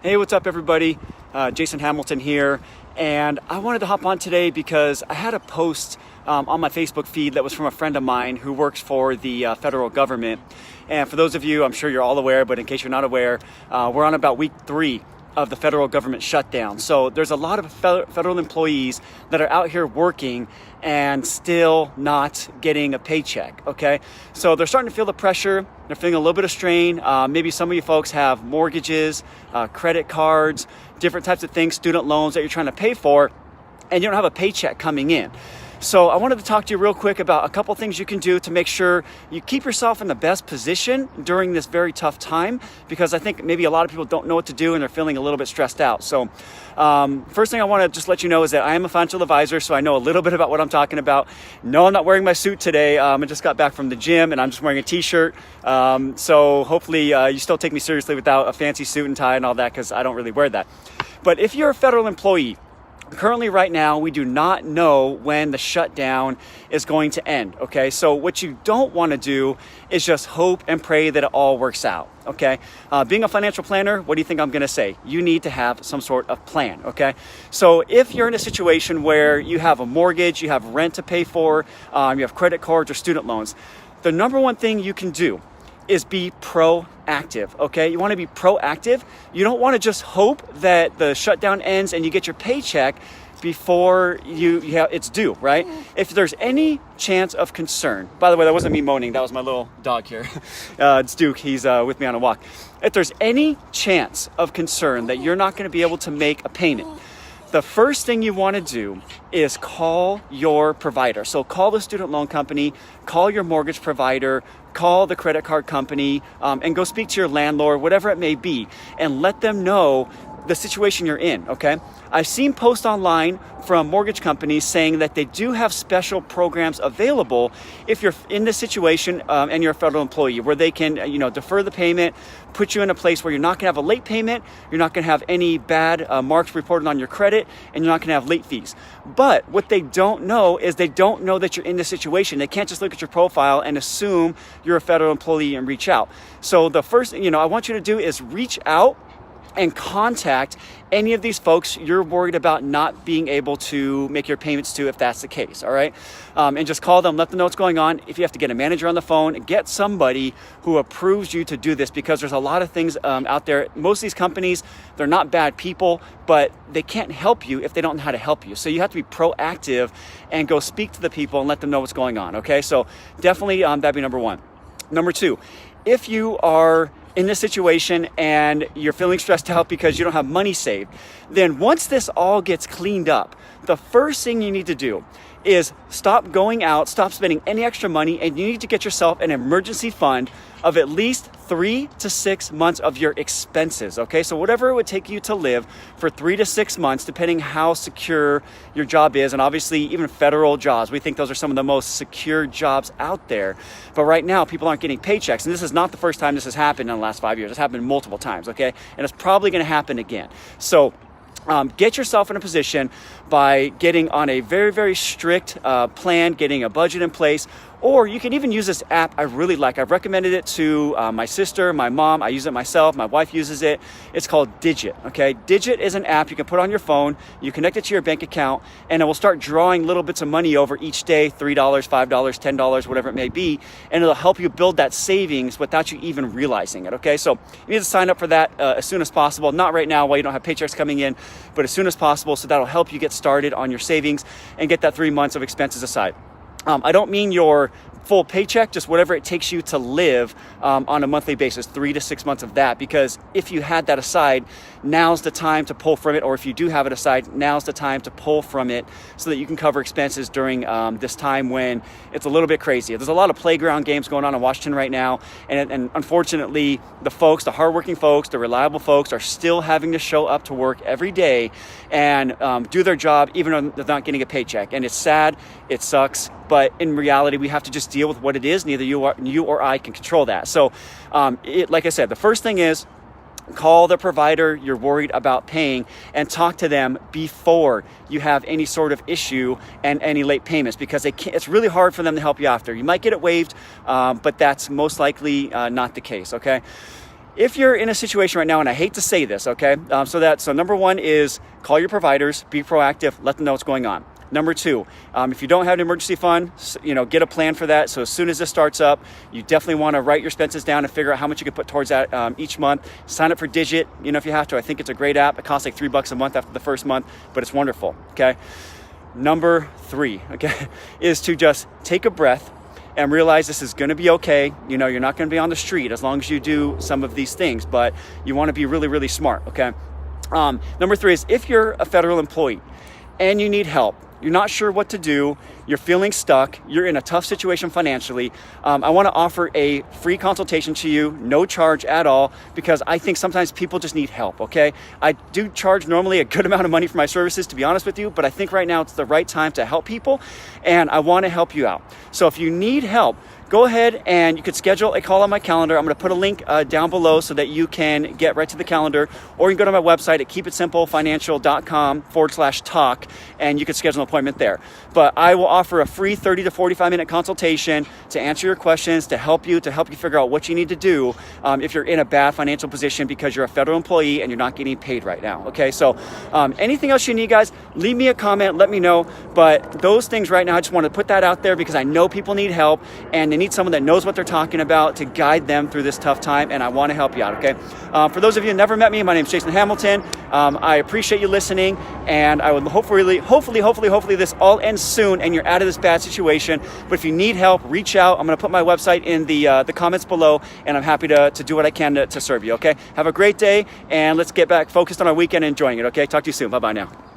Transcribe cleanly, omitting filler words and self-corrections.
Hey, what's up everybody? Jason Hamilton here, and I wanted to hop on today because I had a post on my Facebook feed that was from a friend of mine who works for the federal government. And for those of you, I'm sure you're all aware, but in case you're not aware, we're on about week 3 of the federal government shutdown. So there's a lot of federal employees that are out here working and still not getting a paycheck, okay? So they're starting to feel the pressure. They're feeling a little bit of strain. Maybe some of you folks have mortgages, credit cards, different types of things, student loans that you're trying to pay for, and you don't have a paycheck coming in. So I wanted to talk to you real quick about a couple things you can do to make sure you keep yourself in the best position during this very tough time, because I think maybe a lot of people don't know what to do and they're feeling a little bit stressed out. So first thing I want to just let you know is that I am a financial advisor, so I know a little bit about what I'm talking about. No, I'm not wearing my suit today. I just got back from the gym and I'm just wearing a t-shirt. So hopefully you still take me seriously without a fancy suit and tie and all that, because I don't really wear that. But if you're a federal employee, currently right now, we do not know when the shutdown is going to end, okay? So what you don't want to do is just hope and pray that it all works out, okay? Being a financial planner, what do you think I'm going to say? You need to have some sort of plan, okay? So if you're in a situation where you have a mortgage, you have rent to pay for, you have credit cards or student loans, the number one thing you can do is be proactive, okay? You want to be proactive. You don't want to just hope that the shutdown ends and you get your paycheck before it's due, right? If there's any chance of concern, by the way, that wasn't me moaning, that was my little dog here. It's Duke, he's with me on a walk. If there's any chance of concern that you're not going to be able to make a payment, the first thing you want to do is call your provider. So call the student loan company, call your mortgage provider, call the credit card company, and go speak to your landlord, whatever it may be, and let them know the situation you're in, okay? I've seen posts online from mortgage companies saying that they do have special programs available if you're in this situation and you're a federal employee, where they can, defer the payment, put you in a place where you're not gonna have a late payment, you're not gonna have any bad marks reported on your credit, and you're not gonna have late fees. But what they don't know is they don't know that you're in this situation. They can't just look at your profile and assume you're a federal employee and reach out. So the first thing, I want you to do is reach out and contact any of these folks you're worried about not being able to make your payments to, if that's the case, all right? And just call them, let them know what's going on. If you have to get a manager on the phone, get somebody who approves you to do this, because there's a lot of things out there. Most of these companies, they're not bad people, but they can't help you if they don't know how to help you. So you have to be proactive and go speak to the people and let them know what's going on, okay? So definitely that'd be number one. Number two, if you are in this situation and you're feeling stressed out because you don't have money saved, then once this all gets cleaned up, the first thing you need to do is stop going out, stop spending any extra money, and you need to get yourself an emergency fund of at least 3 to 6 months of your expenses, okay? So whatever it would take you to live for 3 to 6 months, depending how secure your job is, and obviously even federal jobs, we think those are some of the most secure jobs out there. But right now, people aren't getting paychecks, and this is not the first time this has happened in the last 5 years. It's happened multiple times, okay? And it's probably gonna happen again. So get yourself in a position by getting on a very, very strict plan, getting a budget in place, or you can even use this app I really like. I've recommended it to my sister, my mom. I use it myself. My wife uses it. It's called Digit, okay? Digit is an app you can put on your phone. You connect it to your bank account, and it will start drawing little bits of money over each day, $3, $5, $10, whatever it may be, and it'll help you build that savings without you even realizing it, okay? So you need to sign up for that as soon as possible. Not right now while you don't have paychecks coming in, but as soon as possible, so that'll help you get started on your savings and get that 3 months of expenses aside. I don't mean your full paycheck, just whatever it takes you to live on a monthly basis, 3 to 6 months of that, because if you had that aside, now's the time to pull from it, or if you do have it aside, now's the time to pull from it so that you can cover expenses during this time when it's a little bit crazy. There's a lot of playground games going on in Washington right now, and unfortunately, the folks, the hardworking folks, the reliable folks are still having to show up to work every day and do their job even though they're not getting a paycheck. And it's sad, it sucks, but in reality, we have to just deal with what it is. Neither you or I can control that. So like I said, the first thing is call the provider you're worried about paying and talk to them before you have any sort of issue and any late payments, because it's really hard for them to help you after. You might get it waived, but that's most likely not the case, okay? if you're in a situation right now, and I hate to say this, okay, so number one is call your providers, be proactive, let them know what's going on. Number two, if you don't have an emergency fund, get a plan for that. So as soon as this starts up, you definitely want to write your expenses down and figure out how much you can put towards that each month. Sign up for Digit, if you have to. I think it's a great app. It costs like $3 a month after the first month, but it's wonderful, okay? Number three, okay, is to just take a breath and realize this is going to be okay. You're not going to be on the street as long as you do some of these things, but you want to be really, really smart, okay? Number three is if you're a federal employee and you need help, you're not sure what to do, you're feeling stuck, you're in a tough situation financially, I want to offer a free consultation to you, no charge at all, because I think sometimes people just need help, okay? I do charge normally a good amount of money for my services, to be honest with you, but I think right now it's the right time to help people, and I want to help you out. So if you need help, go ahead and you could schedule a call on my calendar. I'm going to put a link down below so that you can get right to the calendar, or you can go to my website at keepitsimplefinancial.com/talk, and you can schedule an appointment there. But I will offer a free 30 to 45 minute consultation to answer your questions, to help you figure out what you need to do if you're in a bad financial position because you're a federal employee and you're not getting paid right now. Okay, so anything else you need, guys, leave me a comment, let me know. But those things right now, I just want to put that out there because I know people need help and they need someone that knows what they're talking about to guide them through this tough time, and I want to help you out, okay? For those of you who never met me, my name is Jason Hamilton. I appreciate you listening, and I would hopefully this all ends soon and you're out of this bad situation. But if you need help, reach out. I'm going to put my website in the comments below, and I'm happy to do what I can to serve you, okay? Have a great day, and let's get back focused on our weekend and enjoying it, okay? Talk to you soon. Bye-bye now.